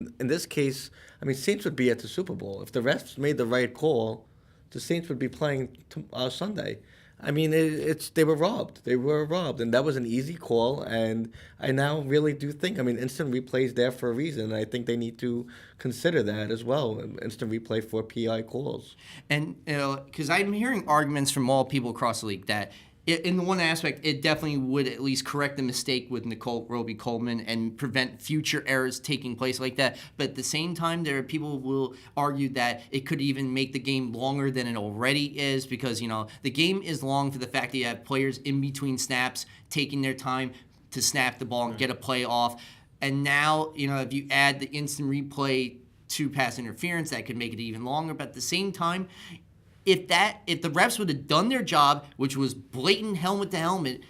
In this case, I mean, Saints would be at the Super Bowl. If the refs made the right call, the Saints would be playing Sunday. I mean, it's they were robbed. They were robbed, and that was an easy call. And I now really do think, I mean, instant replay is there for a reason. And I think they need to consider that as well. Instant replay for PI calls. And because I'm hearing arguments from all people across the league that in the one aspect, it definitely would at least correct the mistake with Nicole Roby Coleman and prevent future errors taking place like that. But at the same time, there are people who will argue that it could even make the game longer than it already is because, the game is long for the fact that you have players in between snaps taking their time to snap the ball and get a play off. And now, if you add the instant replay to pass interference, that could make it even longer. But at the same time, if the refs would have done their job, which was blatant helmet to helmet,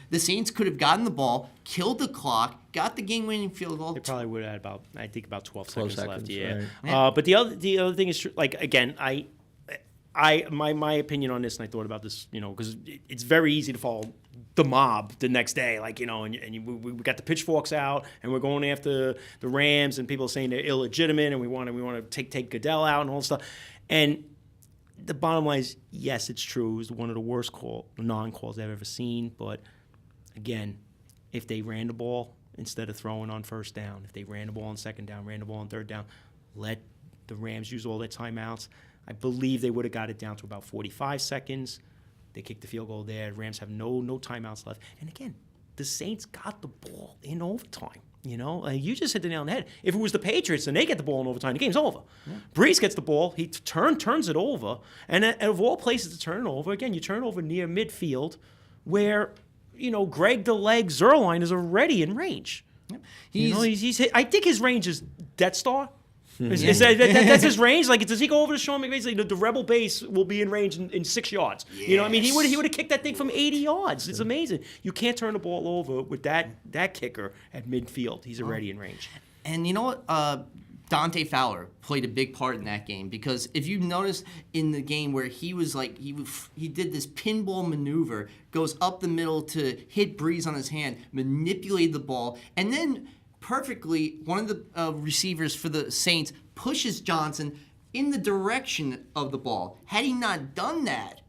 the Saints could have gotten the ball, killed the clock, got the game-winning field goal. They probably would have had about 12 seconds left. Yeah. Right. But the other thing is, like, again, my opinion on this, and I thought about this, because it's very easy to follow the mob the next day, like, we got the pitchforks out and we're going after the Rams and people are saying they're illegitimate and we want to take Goodell out and all this stuff. And the bottom line is, yes, it's true. It was one of the worst non-calls I've ever seen. But, again, if they ran the ball instead of throwing on first down, if they ran the ball on second down, ran the ball on third down, let the Rams use all their timeouts, I believe they would have got it down to about 45 seconds. They kicked the field goal there. Rams have no timeouts left. And, again, the Saints got the ball in overtime. You just hit the nail on the head. If it was the Patriots and they get the ball in overtime, the game's over. Yeah. Brees gets the ball, he turns it over, and of all places to turn it over, again, you turn it over near midfield, where Greg the Leg Zerline is already in range. Yeah. He's I think his range is Death Star. Is that's his range? Like, does he go over to Sean McVay? Like, the Rebel base will be in range in 6 yards. Yes. He would have kicked that thing from 80 yards. It's amazing. You can't turn the ball over with that kicker at midfield. He's already in range. And you know what? Dante Fowler played a big part in that game because if you notice in the game where he was like he did this pinball maneuver, goes up the middle to hit Brees on his hand, manipulated the ball, and then perfectly, one of the receivers for the Saints pushes Johnson in the direction of the ball. Had he not done that,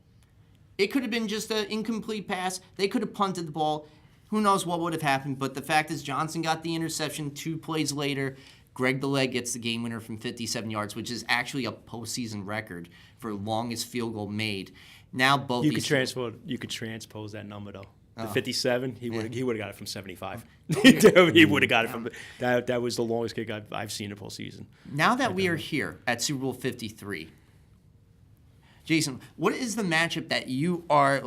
it could have been just an incomplete pass. They could have punted the ball. Who knows what would have happened, but the fact is Johnson got the interception 2 plays later. Greg the Leg gets the game winner from 57 yards, which is actually a postseason record for longest field goal made. Now both you could transpose that number though. The 57, he would have got it from 75. He would have got it from that was the longest kick I've seen in a postseason. Now that we are here at Super Bowl 53, Jason, what is the matchup that you are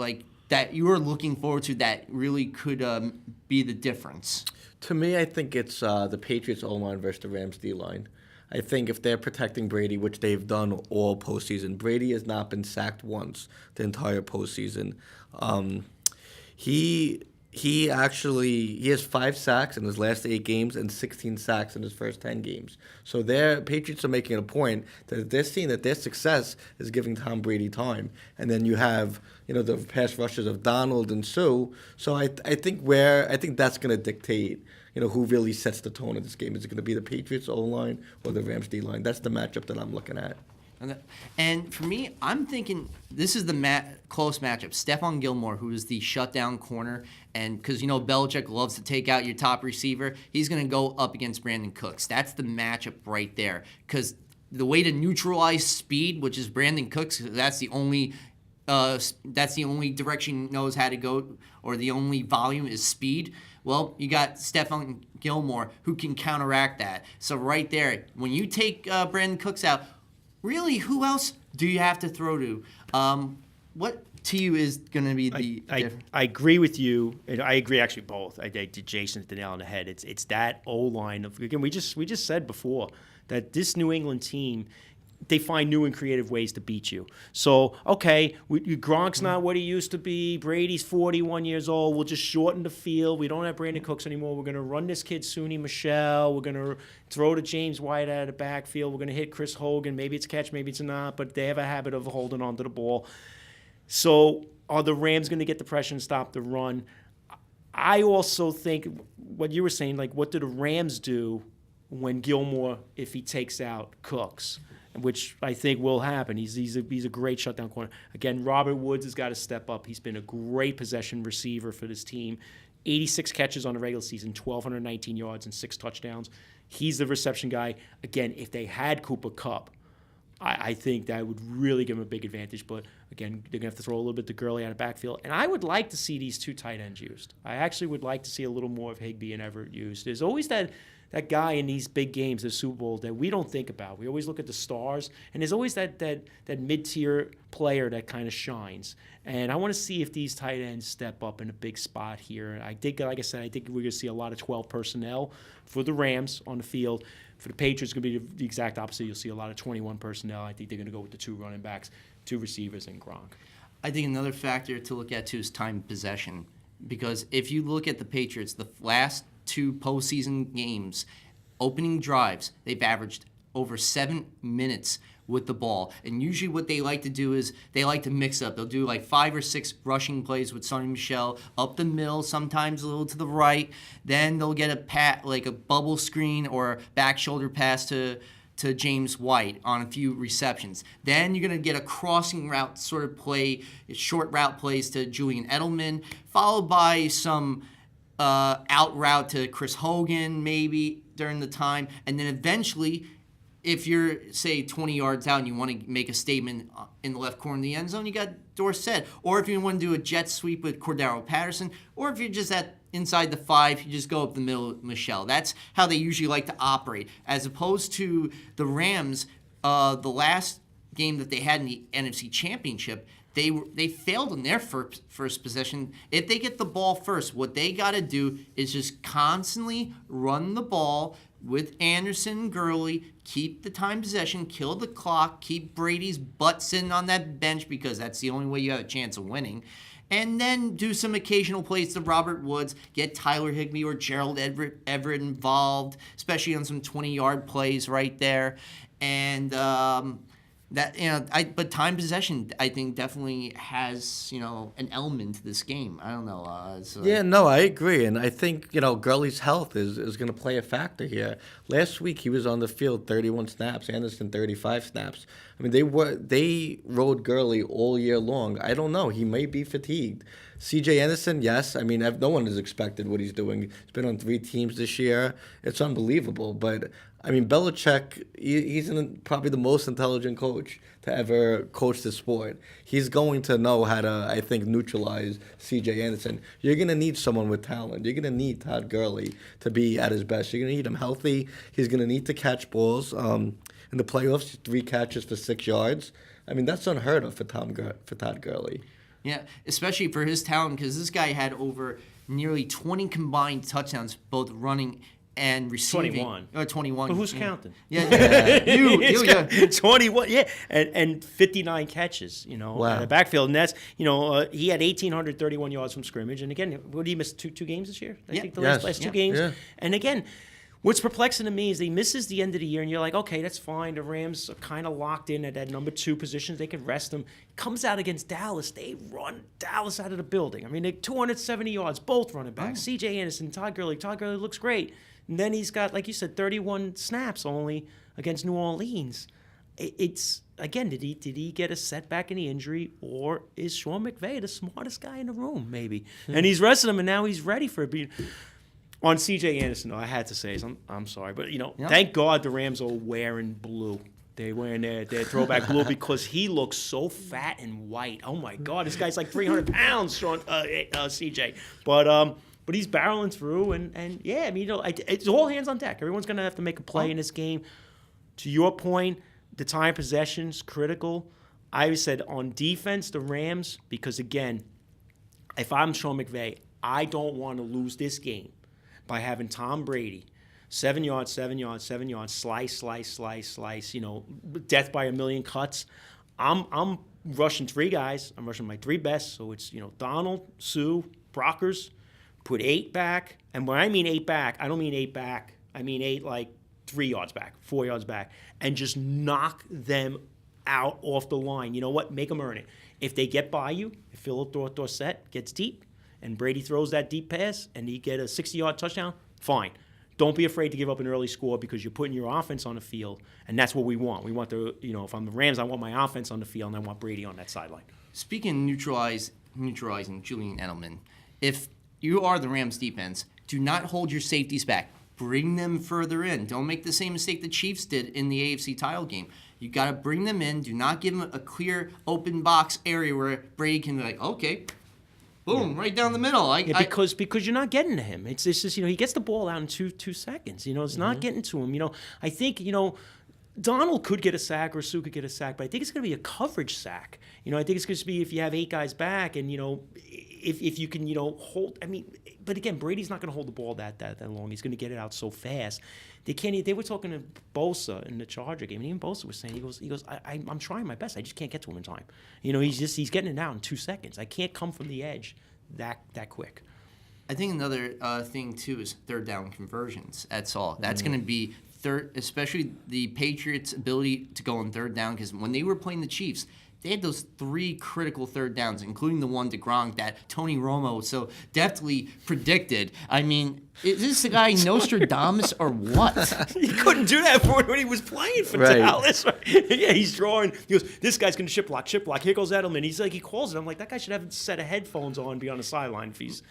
looking forward to that really could be the difference? To me, I think it's the Patriots O-line versus the Rams D-line. I think if they're protecting Brady, which they've done all postseason, Brady has not been sacked once the entire postseason. He has 5 sacks in his last 8 games and 16 sacks in his first 10 games. So their Patriots are making a point that they're seeing that their success is giving Tom Brady time. And then you have the pass rushes of Donald and Sue. So I think that's going to dictate who really sets the tone of this game. Is it going to be the Patriots O-line or the Rams D-line? That's the matchup that I'm looking at. And for me, I'm thinking this is the close matchup. Stephon Gilmore, who is the shutdown corner, and because Belichick loves to take out your top receiver, he's going to go up against Brandon Cooks. That's the matchup right there. Because the way to neutralize speed, which is Brandon Cooks, that's the only direction he knows how to go, or the only volume is speed. Well, you got Stephon Gilmore who can counteract that. So right there, when you take Brandon Cooks out, really, who else do you have to throw to? What to you is going to be the I agree with you. And I agree actually both. I did Jason hit the nail on the head. It's that O-line. Again, we just said before that this New England team, they find new and creative ways to beat you. So, okay, Gronk's not what he used to be. Brady's 41 years old. We'll just shorten the field. We don't have Brandon Cooks anymore. We're going to run this kid, Sony Michel. We're going to throw to James White out of the backfield. We're going to hit Chris Hogan. Maybe it's a catch, maybe it's not, but they have a habit of holding on to the ball. So are the Rams going to get the pressure and stop the run? I also think what you were saying, like what do the Rams do when Gilmore, if he takes out Cooks, which I think will happen. He's a great shutdown corner. Again, Robert Woods has got to step up. He's been a great possession receiver for this team. 86 catches on the regular season, 1,219 yards and 6 touchdowns. He's the reception guy. Again, if they had Cooper Kupp, I think that would really give him a big advantage. But, again, they're going to have to throw a little bit to Gurley out of backfield. And I would like to see these 2 tight ends used. I actually would like to see a little more of Higbee and Everett used. There's always that guy in these big games, the Super Bowl, that we don't think about. We always look at the stars, and there's always that mid-tier player that kind of shines. And I want to see if these tight ends step up in a big spot here. I think, like I said, we're going to see a lot of 12 personnel for the Rams on the field. For the Patriots, it's going to be the exact opposite. You'll see a lot of 21 personnel. I think they're going to go with the 2 running backs, 2 receivers, and Gronk. I think another factor to look at, too, is time of possession. Because if you look at the Patriots, the last 2 postseason games, opening drives, they've averaged over 7 minutes with the ball. And usually what they like to do is they like to mix up. They'll do like 5 or 6 rushing plays with Sonny Michel up the middle, sometimes a little to the right. Then they'll get like a bubble screen or back shoulder pass to James White on a few receptions. Then you're going to get a crossing route sort of play, short route plays to Julian Edelman, followed by some out route to Chris Hogan maybe during the time. And then eventually, if you're, say, 20 yards out and you want to make a statement in the left corner of the end zone, you got Dorsett. Or if you want to do a jet sweep with Cordero Patterson, or if you're just inside the 5, you just go up the middle with Michelle. That's how they usually like to operate. As opposed to the Rams, the last game that they had in the NFC Championship, they failed in their first possession. If they get the ball first, what they got to do is just constantly run the ball with Anderson and Gurley, keep the time possession, kill the clock, keep Brady's butt sitting on that bench because that's the only way you have a chance of winning. And then do some occasional plays to Robert Woods, get Tyler Higbee or Gerald Everett involved, especially on some 20-yard plays right there. And but time possession, I think, definitely has, an element to this game. I don't know. I agree. And I think, Gurley's health is going to play a factor here. Last week, he was on the field 31 snaps, Anderson 35 snaps. I mean, they rode Gurley all year long. I don't know. He may be fatigued. C.J. Anderson, yes. I mean, no one has expected what he's doing. He's been on 3 teams this year. It's unbelievable. But, I mean, Belichick, he's probably the most intelligent coach to ever coach the sport. He's going to know how to, I think, neutralize C.J. Anderson. You're going to need someone with talent. You're going to need Todd Gurley to be at his best. You're going to need him healthy. He's going to need to catch balls. In the playoffs, 3 catches for 6 yards. I mean, that's unheard of for Todd Gurley. Yeah, especially for his talent, because this guy had over nearly 20 combined touchdowns, both running and receiving. 21. 21. But who's counting? Yeah. You. 21, yeah. And 59 catches, Wow. in the backfield. And that's, he had 1,831 yards from scrimmage. And again, what did he miss? Two games this year? I think the last 2 games. Yeah. And again, what's perplexing to me is he misses the end of the year, and you're like, okay, that's fine. The Rams are kind of locked in at that number 2 position. They can rest him. Comes out against Dallas. They run Dallas out of the building. I mean, they 270 yards, both running backs. C.J. Anderson, Todd Gurley. Todd Gurley looks great. And then he's got, like you said, 31 snaps only against New Orleans. It's, again, did he get a setback in the injury, or is Sean McVay the smartest guy in the room, maybe? And he's resting him, and now he's ready for it. On C.J. Anderson, though, I had to say, I'm sorry, but, thank God the Rams are wearing blue. They're wearing their throwback blue because he looks so fat and white. Oh, my God, this guy's like 300 pounds, C.J. But he's barreling through, and yeah, I mean, it's all hands on deck. Everyone's going to have to make a play in this game. To your point, the time possession's critical. I said on defense, the Rams, because, again, if I'm Sean McVay, I don't want to lose this game by having Tom Brady, 7 yards, 7 yards, 7 yards, slice, death by a million cuts. I'm rushing 3 guys. I'm rushing my 3 best. So it's, Donald, Sue, Brockers, put 8 back. And when I mean 8 back, I don't mean 8 back. I mean 8 like 3 yards back, 4 yards back, and just knock them out off the line. You know what? Make them earn it. If they get by you, if Philip Dorsett gets deep, and Brady throws that deep pass, and he get a 60-yard touchdown, fine. don't be afraid to give up an early score because you're putting your offense on the field, and that's what we want. We want if I'm the Rams, I want my offense on the field, and I want Brady on that sideline. Speaking of neutralizing Julian Edelman, if you are the Rams defense, do not hold your safeties back. Bring them further in. Don't make the same mistake the Chiefs did in the AFC title game. You got to bring them in. Do not give them a clear open box area where Brady can be like, okay, boom, right down the middle. Because you're not getting to him. It's just he gets the ball out in two seconds. It's not getting to him. I think Donald could get a sack or Sue could get a sack, but I think it's going to be a coverage sack. I think it's going to be if you have 8 guys back and if you can hold. I mean, but again, Brady's not going to hold the ball that long. He's going to get it out so fast. They can't. They were talking to Bosa in the Charger game, and even Bosa was saying, he goes, I'm trying my best. I just can't get to him in time. He's getting it out in 2 seconds. I can't come from the edge that quick. I think another thing too is third down conversions. That's all. That's going to be third, especially the Patriots' ability to go on third down, because when they were playing the Chiefs, they had those 3 critical third downs, including the one to Gronk that Tony Romo so deftly predicted. I mean, is this the guy Nostradamus or what? He couldn't do that when he was playing for Dallas. Right? Yeah, he's drawing. He goes, this guy's going to chip block. Here goes Edelman. He's like, he calls it. I'm like, that guy should have a set of headphones on and be on the sideline if he's,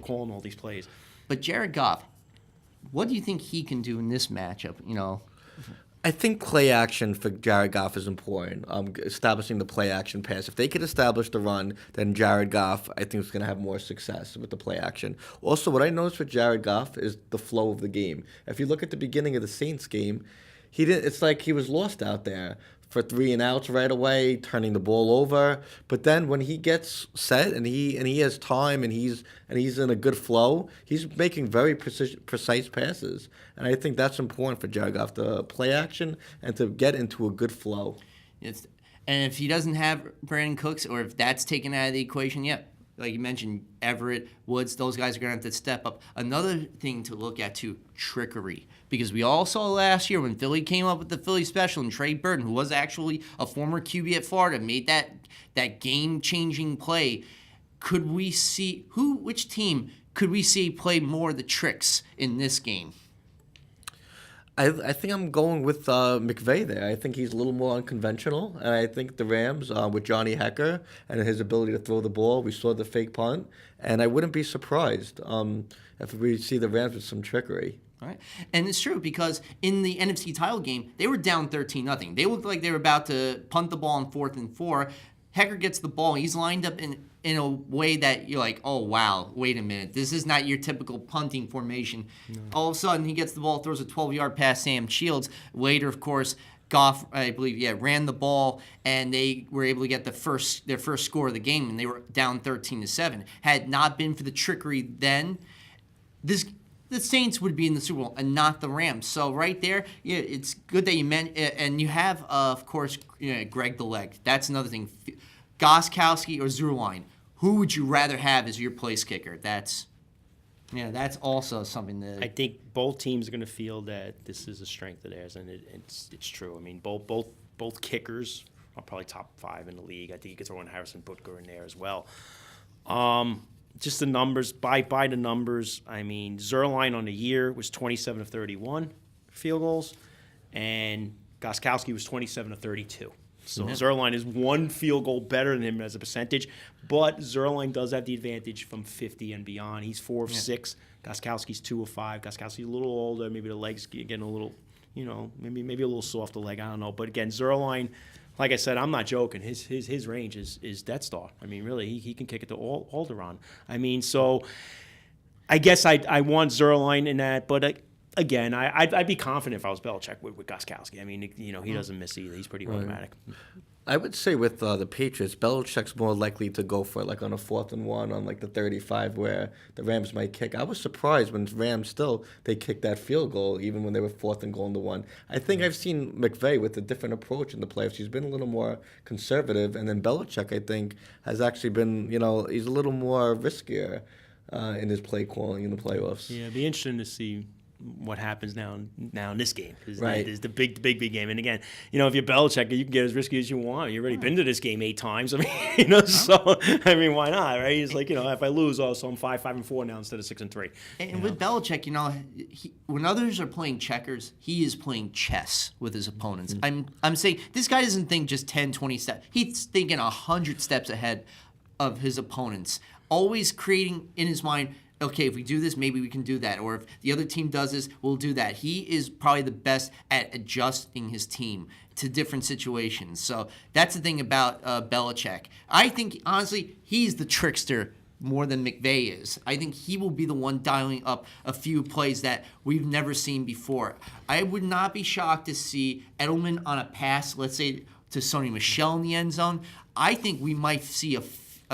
calling all these plays. But Jared Goff, what do you think he can do in this matchup? I think play action for Jared Goff is important. Establishing the play action pass. If they could establish the run, then Jared Goff, I think, is going to have more success with the play action. Also, what I noticed with Jared Goff is the flow of the game. If you look at the beginning of the Saints game, it's like he was lost out there for 3 and outs right away, turning the ball over. But then when he gets set and he has time and he's in a good flow, he's making very precise passes. And I think that's important for Jared Goff, the play action and to get into a good flow. And if he doesn't have Brandon Cooks, or if that's taken out of the equation, like you mentioned, Everett, Woods, those guys are going to have to step up. Another thing to look at, too, trickery. Because we all saw last year when Philly came up with the Philly special and Trey Burton, who was actually a former QB at Florida, made that game-changing play. Which team could we see play more of the tricks in this game? I think I'm going with McVay there. I think he's a little more unconventional, and I think the Rams, with Johnny Hecker and his ability to throw the ball, we saw the fake punt, and I wouldn't be surprised if we see the Rams with some trickery. All right. And it's true because in the NFC title game, they were down 13-0. They looked like they were about to punt the ball on 4th and 4. Hecker gets the ball. He's lined up in a way that you're like, oh, wow, wait a minute. This is not your typical punting formation. No. All of a sudden, he gets the ball, throws a 12-yard pass Sam Shields. Later, of course, Goff, I believe, ran the ball, and they were able to get their first score of the game, and they were down 13-7. Had it not been for the trickery then, the Saints would be in the Super Bowl and not the Rams. So right there, it's good that you meant, and you have, of course, Greg the Leg. That's another thing. Gostkowski or Zerline, who would you rather have as your place kicker? That's also something that I think both teams are going to feel that this is a strength of theirs, and it's true. I mean, both kickers are probably top 5 in the league. I think you could throw in Harrison Butker in there as well. Just the numbers, by the numbers, I mean, Zerline on the year was 27 of 31 field goals, and Gostkowski was 27 of 32. So Zerline is 1 field goal better than him as a percentage, but Zerline does have the advantage from 50 and beyond. He's 4 of 6. Gostkowski's 2 of 5. Gostkowski's a little older. Maybe the legs getting a little, maybe a little soft the leg. I don't know. But again, Zerline, like I said, I'm not joking. His range is Death Star. I mean, really, he can kick it to Alderaan. I mean, so I guess I want Zerline in that, but again, I'd be confident if I was Belichick with Gostkowski. I mean, he doesn't miss either. He's pretty automatic. I would say with the Patriots, Belichick's more likely to go for it on a 4th and 1 on the 35 where the Rams might kick. I was surprised when Rams they kicked that field goal even when they were 4th and going to 1. I think I've seen McVay with a different approach in the playoffs. He's been a little more conservative, and then Belichick, I think, has actually been, he's a little more riskier in his play calling in the playoffs. Yeah, it'd be interesting to see what happens now in this game. Right. Is the big game. And again, if you're Belichick, you can get as risky as you want. You've already been to this game 8 times. I mean, so I mean, why not, right? He's like, if I lose, so I'm 5-4 now instead of 6-3. And with Belichick, when others are playing checkers, he is playing chess with his opponents. I'm saying this guy doesn't think just 10, 20 steps. He's thinking 100 steps ahead of his opponents, always creating in his mind, okay, if we do this, maybe we can do that. Or if the other team does this, we'll do that. He is probably the best at adjusting his team to different situations. So that's the thing about Belichick. I think, honestly, he's the trickster more than McVay is. I think he will be the one dialing up a few plays that we've never seen before. I would not be shocked to see Edelman on a pass, let's say, to Sony Michel in the end zone. I think we might see a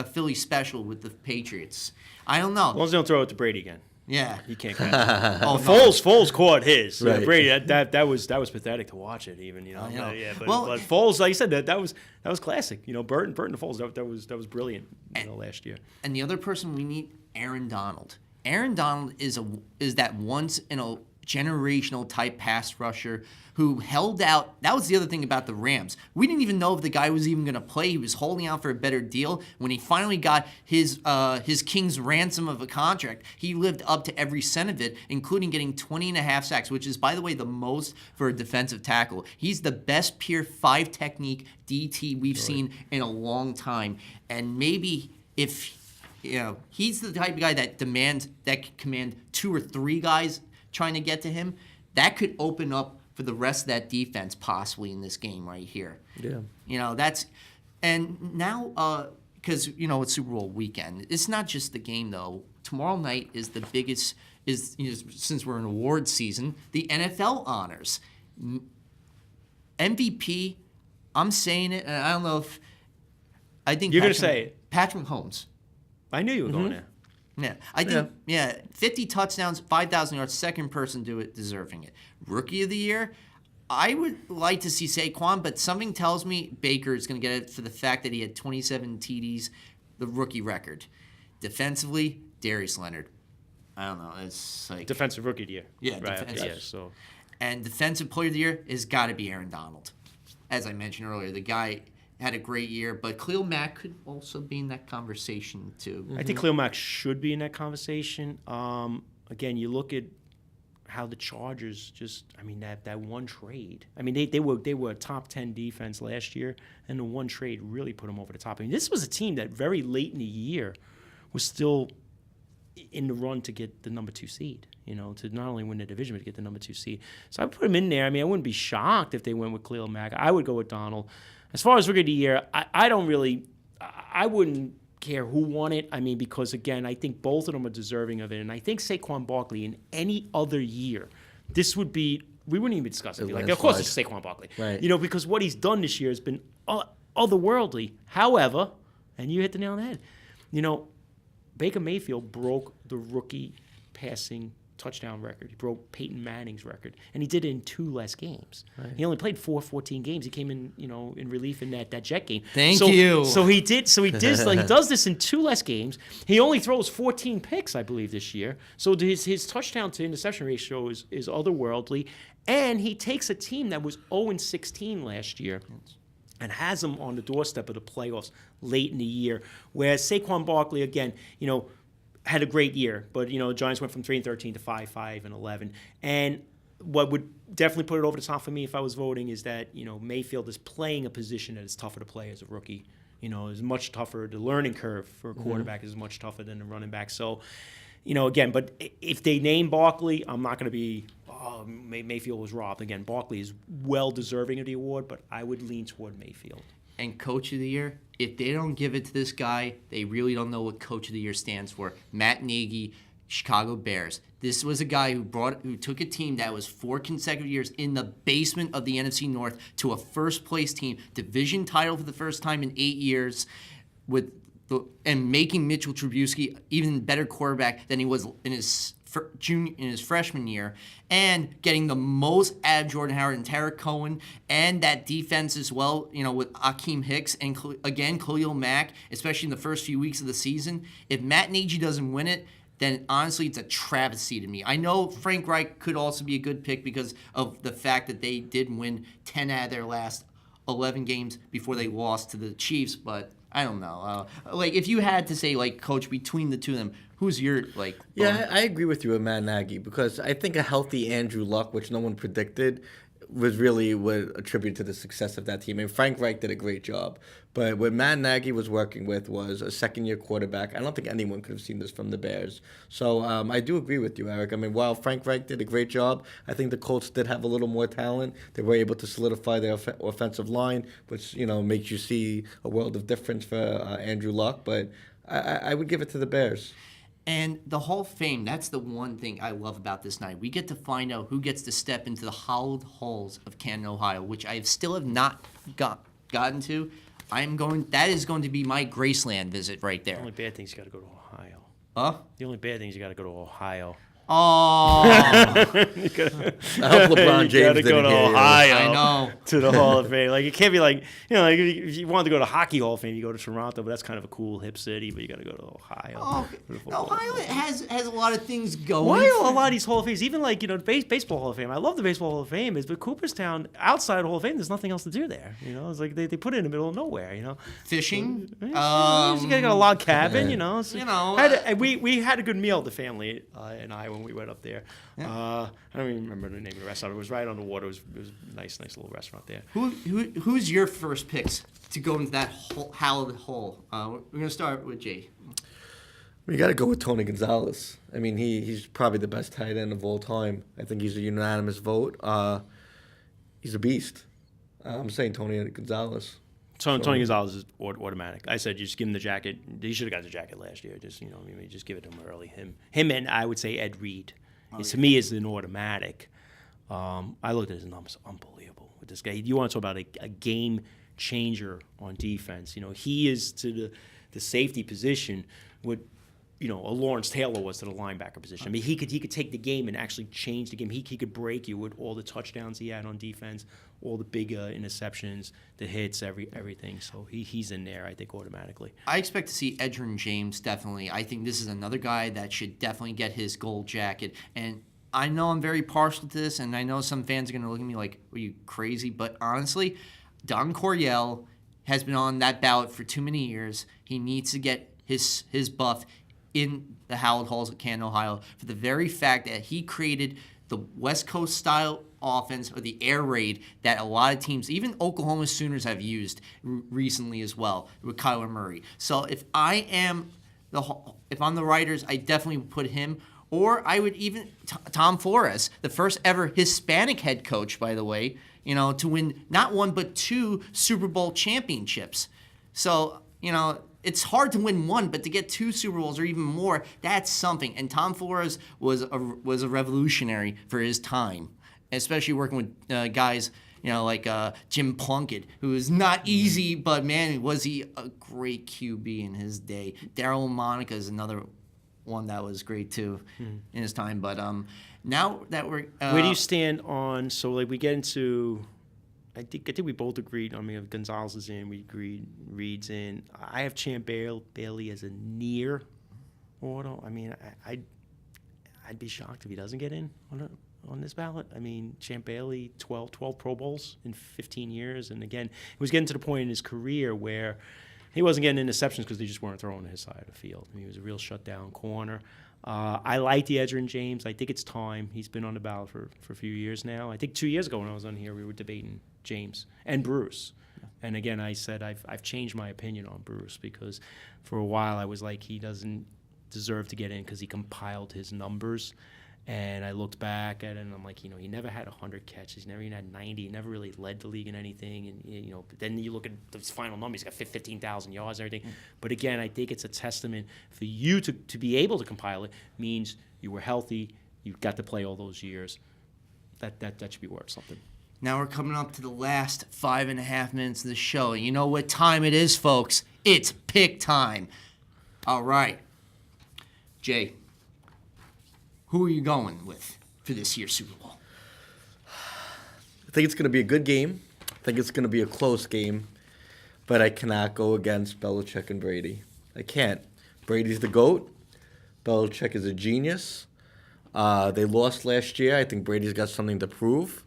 Philly special with the Patriots. I don't know. As long as they don't throw it to Brady again. Yeah. He can't catch it. Oh, no. Foles caught his. Right. Brady, that was pathetic to watch it even, know. But Foles, like you said, that was classic. Burton to Foles, that was brilliant, last year. And the other person we need, Aaron Donald. Aaron Donald is that once in a generational type pass rusher who held out. That was the other thing about the Rams. We didn't even know if the guy was even going to play. He was holding out for a better deal. When he finally got his king's ransom of a contract, he lived up to every cent of it, including getting 20.5 sacks, which is, by the way, the most for a defensive tackle. He's the best pure 5 technique DT we've seen in a long time. And maybe if he's the type of guy that can command 2 or 3 guys trying to get to him, that could open up for the rest of that defense possibly in this game right here. Yeah. That's, and now, because, it's Super Bowl weekend, it's not just the game though. Tomorrow night is the biggest, since we're in award season, the NFL honors. MVP, I'm saying it, and I don't know if, I think You're going to say it. Patrick Mahomes. I knew you were going there. Yeah, I think, 50 touchdowns, 5,000 yards, second person to it, deserving it. Rookie of the year, I would like to see Saquon, but something tells me Baker is going to get it for the fact that he had 27 TDs, the rookie record. Defensively, Darius Leonard. I don't know. It's like Defensive Rookie of the Year. Yeah, right. defensive. Yeah, so. And Defensive Player of the Year has got to be Aaron Donald. As I mentioned earlier, the guy had a great year, but Khalil Mack could also be in that conversation too. I think Khalil Mack should be in that conversation. Again, you look at how the Chargers that one trade. I mean, they were a top 10 defense last year, and the one trade really put them over the top. I mean, this was a team that very late in the year was still in the run to get the number 2 seed. To not only win the division but to get the number 2 seed. So I would put him in there. I mean, I wouldn't be shocked if they went with Khalil Mack. I would go with Donald. As far as Rookie of the Year, I wouldn't care who won it. I mean, because, again, I think both of them are deserving of it. And I think Saquon Barkley in any other year, this would be, we wouldn't even discuss it. Of course it's Saquon Barkley. Right. Because what he's done this year has been otherworldly. However, and you hit the nail on the head, Baker Mayfield broke the rookie passing touchdown record. He broke Peyton Manning's record, and he did it in 2 less games. Right. He only played 14 games. He came in, in relief in that Jet game. Thank you. So he does this in 2 less games. He only throws 14 picks, I believe, this year. So his touchdown to interception ratio is otherworldly, and he takes a team that was 0-16 last year and has them on the doorstep of the playoffs late in the year. Whereas Saquon Barkley, again, had a great year, but Giants went from 3-13 to 5-11. And what would definitely put it over the top for me if I was voting is that Mayfield is playing a position that is tougher to play as a rookie. Is much tougher. The learning curve for a quarterback is much tougher than a running back. So, again, but if they name Barkley, I'm not going to be. Mayfield was robbed. Again, Barkley is well deserving of the award, but I would lean toward Mayfield. And Coach of the Year, if they don't give it to this guy, they really don't know what Coach of the Year stands for. Matt Nagy, Chicago Bears. This was a guy who took a team that was 4 consecutive years in the basement of the NFC North to a first-place team, division title for the first time in 8 years, and making Mitchell Trubisky even better quarterback than he was in his freshman year, and getting the most out of Jordan Howard and Tarek Cohen, and that defense as well, with Akeem Hicks and again Khalil Mack, especially in the first few weeks of the season. If Matt Nagy doesn't win it, then honestly it's a travesty to me. I know Frank Reich could also be a good pick because of the fact that they did win 10 out of their last 11 games before they lost to the Chiefs, but I don't know. Like, if you had to say, like, coach, between the two of them, who's your, like... Yeah, I agree with you with Matt Nagy because I think a healthy Andrew Luck, which no one predicted, was really what attributed to the success of that team. And Frank Reich did a great job. But what Matt Nagy was working with was a second-year quarterback. I don't think anyone could have seen this from the Bears. So I do agree with you, Eric. I mean, while Frank Reich did a great job, I think the Colts did have a little more talent. They were able to solidify their offensive line, which, makes you see a world of difference for Andrew Luck. But I would give it to the Bears. And the Hall of Fame, that's the one thing I love about this night. We get to find out who gets to step into the hallowed halls of Canton, Ohio, which I still have not gotten to. That is going to be my Graceland visit right there. The only bad thing is you got to go to Ohio. Huh? The only bad thing is you got to go to Ohio. Oh, I hope LeBron James gotta didn't go to hear you. Ohio. I know. To the Hall of Fame. Like, it can't be like, like if you wanted to go to Hockey Hall of Fame, you go to Toronto, but that's kind of a cool hip city, but you got to go to Ohio. Oh, Ohio has a lot of things going. Why are a lot of these Hall of Fames, even like, Baseball Hall of Fame? I love the Baseball Hall of Fame, but Cooperstown, outside of Hall of Fame, there's nothing else to do there. It's like they put it in the middle of nowhere, Fishing? You gotta go to a log cabin, Yeah. We had a good meal, the family and I, when we went up there. Yeah. I don't even remember the name of the restaurant. It was right on the water. It was a nice little restaurant there. Who's your first picks to go into that hallowed hole? We're gonna start with Jay. You got to go with Tony Gonzalez. I mean, he's probably the best tight end of all time. I think he's a unanimous vote. He's a beast. I'm saying Tony Gonzalez. Tony Gonzalez is automatic. I said just give him the jacket. He should have got the jacket last year. Just just give it to him early. Him and I would say Ed Reed. To me is an automatic. I looked at his numbers, unbelievable with this guy. You want to talk about a game changer on defense? He is to the safety position what a Lawrence Taylor was to the linebacker position. I mean, he could take the game and actually change the game. He could break you with all the touchdowns he had on defense, all the big interceptions, the hits, everything. So he's in there, I think, automatically. I expect to see Edgerrin James, definitely. I think this is another guy that should definitely get his gold jacket. And I know I'm very partial to this, and I know some fans are going to look at me like, are you crazy? But honestly, Don Coryell has been on that ballot for too many years. He needs to get his buff in the hallowed halls of Canton, Ohio, for the very fact that he created the West Coast style offense, or the air raid, that a lot of teams, even Oklahoma Sooners, have used recently as well with Kyler Murray. So if I'm the writers, I definitely would put him, or I would even Tom Flores, the first ever Hispanic head coach, by the way, to win not one but 2 Super Bowl championships. So it's hard to win one, but to get 2 Super Bowls or even more, that's something. And Tom Flores was a revolutionary for his time, especially working with guys, like Jim Plunkett, who is not easy, but man, was he a great QB in his day. Darryl Monica is another one that was great too in his time. But now that we're where do you stand on? So like we get into. I think we both agreed. I mean, if Gonzalez is in, we agreed. Reed's in. I have Champ Bailey as a near auto. I mean, I'd be shocked if he doesn't get in on this ballot. I mean, Champ Bailey, 12 Pro Bowls in 15 years. And again, he was getting to the point in his career where he wasn't getting interceptions because they just weren't throwing to his side of the field. I mean, he was a real shutdown corner. I like the Edgerrin James. I think it's time. He's been on the ballot for a few years now. I think 2 years ago when I was on here, we were debating James and Bruce. Yeah. And again, I said I've changed my opinion on Bruce because for a while I was like, he doesn't deserve to get in because he compiled his numbers. And I looked back at it, and I'm like, he never had 100 catches. He never even had 90. He never really led the league in anything. And, but then you look at his final number. He's got 15,000 yards and everything. But, again, I think it's a testament for you to be able to compile it means you were healthy, you got to play all those years. That should be worth something. Now we're coming up to the last 5.5 minutes of the show. You know what time it is, folks. It's pick time. All right. Jay. Who are you going with for this year's Super Bowl? I think it's going to be a good game. I think it's going to be a close game. But I cannot go against Belichick and Brady. I can't. Brady's the GOAT. Belichick is a genius. They lost last year. I think Brady's got something to prove.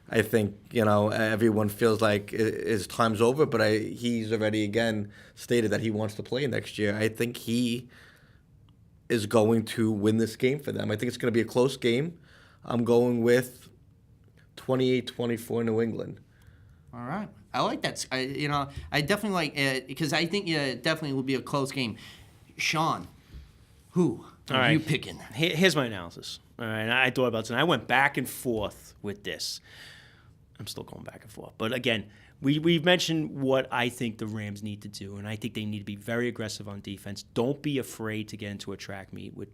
I think, everyone feels like his time's over, but he's already, again, stated that he wants to play next year. I think he is going to win this game for them. I think it's going to be a close game. I'm going with 28-24 New England. All right. I like that. I definitely like it because I think it definitely will be a close game. Sean, who are you picking? Here's my analysis. All right. I thought about this, and I went back and forth with this. I'm still going back and forth. But again, we've mentioned what I think the Rams need to do, and I think they need to be very aggressive on defense. Don't be afraid to get into a track meet with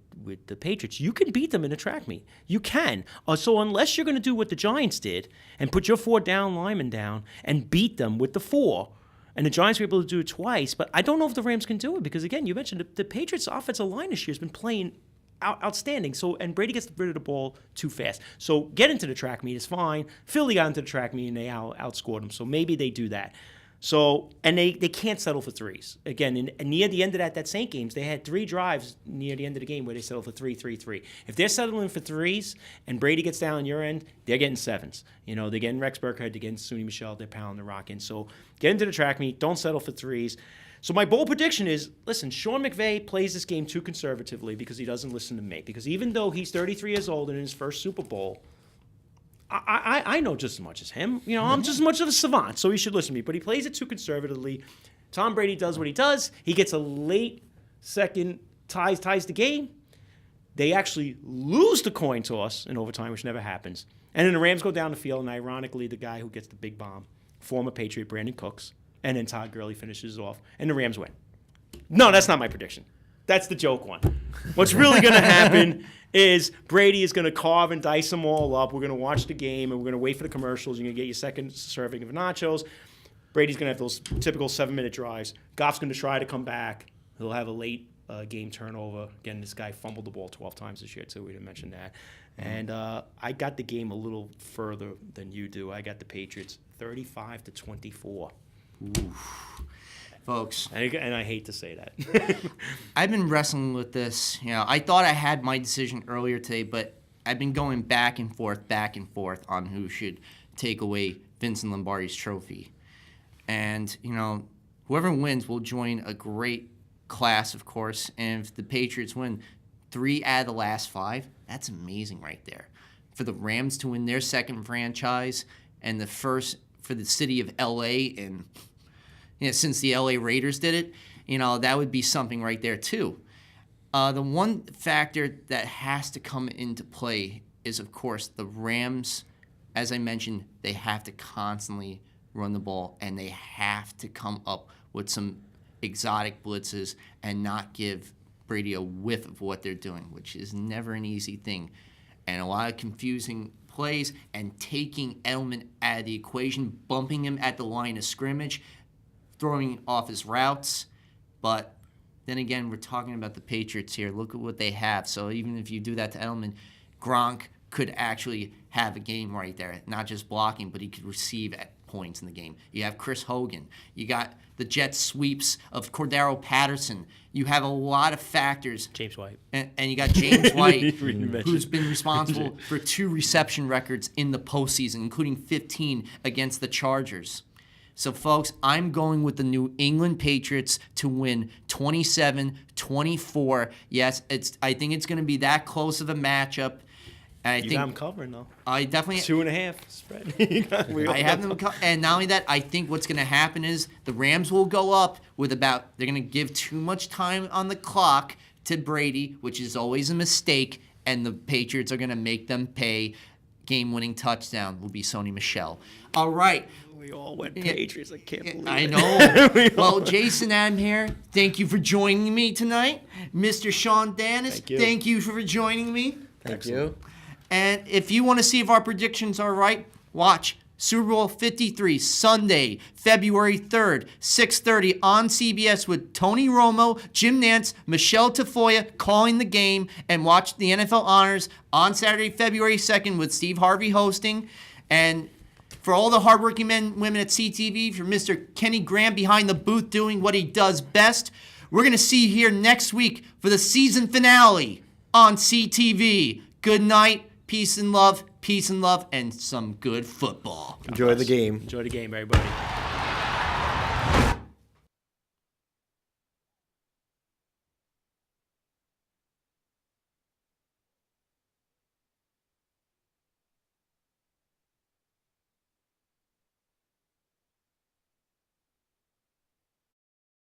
the Patriots. You can beat them in a track meet. You can. So unless you're going to do what the Giants did and put your 4 down linemen down and beat them with the 4, and the Giants were able to do it twice, but I don't know if the Rams can do it because, again, you mentioned the Patriots' offensive line this year has been playing outstanding. And Brady gets rid of the ball too fast. So get into the track meet is fine. Philly got into the track meet and they outscored them. So maybe they do that. So and they can't settle for threes. Again, near the end of that Saint games, they had 3 drives near the end of the game where they settled for 3. If they're settling for threes and Brady gets down on your end, they're getting 7s. They're getting Rex Burkhead, they're getting Sony Michel, they're pounding the rock in. So get into the track meet. Don't settle for threes. So my bold prediction is, listen, Sean McVay plays this game too conservatively because he doesn't listen to me. Because even though he's 33 years old and in his first Super Bowl, I know just as much as him. I'm just as much of a savant, so he should listen to me. But he plays it too conservatively. Tom Brady does what he does. He gets a late second, ties the game. They actually lose the coin toss in overtime, which never happens. And then the Rams go down the field, and ironically, the guy who gets the big bomb, former Patriot Brandon Cooks, and then Todd Gurley finishes off, and the Rams win. No, that's not my prediction. That's the joke one. What's really going to happen is Brady is going to carve and dice them all up. We're going to watch the game, and we're going to wait for the commercials. You're going to get your second serving of nachos. Brady's going to have those typical 7-minute drives. Goff's going to try to come back. He'll have a late game turnover. Again, this guy fumbled the ball 12 times this year, too. We didn't mention that. And I got the game a little further than you do. I got the Patriots 35-24. Oof. Folks. And I hate to say that. I've been wrestling with this. I thought I had my decision earlier today, but I've been going back and forth on who should take away Vincent Lombardi's trophy. And, whoever wins will join a great class, of course. And if the Patriots win 3 out of the last 5, that's amazing right there. For the Rams to win their second franchise and the first for the city of L.A. and since the L.A. Raiders did it, that would be something right there too. The one factor that has to come into play is, of course, the Rams. As I mentioned, they have to constantly run the ball, and they have to come up with some exotic blitzes and not give Brady a whiff of what they're doing, which is never an easy thing. And a lot of confusing plays and taking Edelman out of the equation, bumping him at the line of scrimmage, throwing off his routes. But then again, we're talking about the Patriots here. Look at what they have. So even if you do that to Edelman, Gronk could actually have a game right there. Not just blocking, but he could receive at points in the game. You have Chris Hogan. You got the jet sweeps of Cordero Patterson. You have a lot of factors. James White. And you got James White, who's been responsible for 2 reception records in the postseason, including 15 against the Chargers. So, folks, I'm going with the New England Patriots to win 27-24. Yes, I think it's going to be that close of a matchup. And I think I'm covering, though. I definitely 2.5 spread. I have them, and not only that, I think what's going to happen is the Rams will go up with they're going to give too much time on the clock to Brady, which is always a mistake, and the Patriots are going to make them pay. Game-winning touchdown will be Sony Michel. All right. We all went Patriots. I can't believe it. I know. Well, Jason, I'm here. Thank you for joining me tonight. Mr. Sean Dennis, thank you for joining me. Thank you. And if you want to see if our predictions are right, watch Super Bowl 53, Sunday, February 3rd, 6:30 on CBS with Tony Romo, Jim Nantz, Michelle Tafoya calling the game, and watch the NFL Honors on Saturday, February 2nd with Steve Harvey hosting. And for all the hardworking men and women at CTV, for Mr. Kenny Graham behind the booth doing what he does best, We're going to see you here next week for the season finale on CTV. Good night. Peace and love, and some good football. Enjoy the game. Enjoy the game, everybody.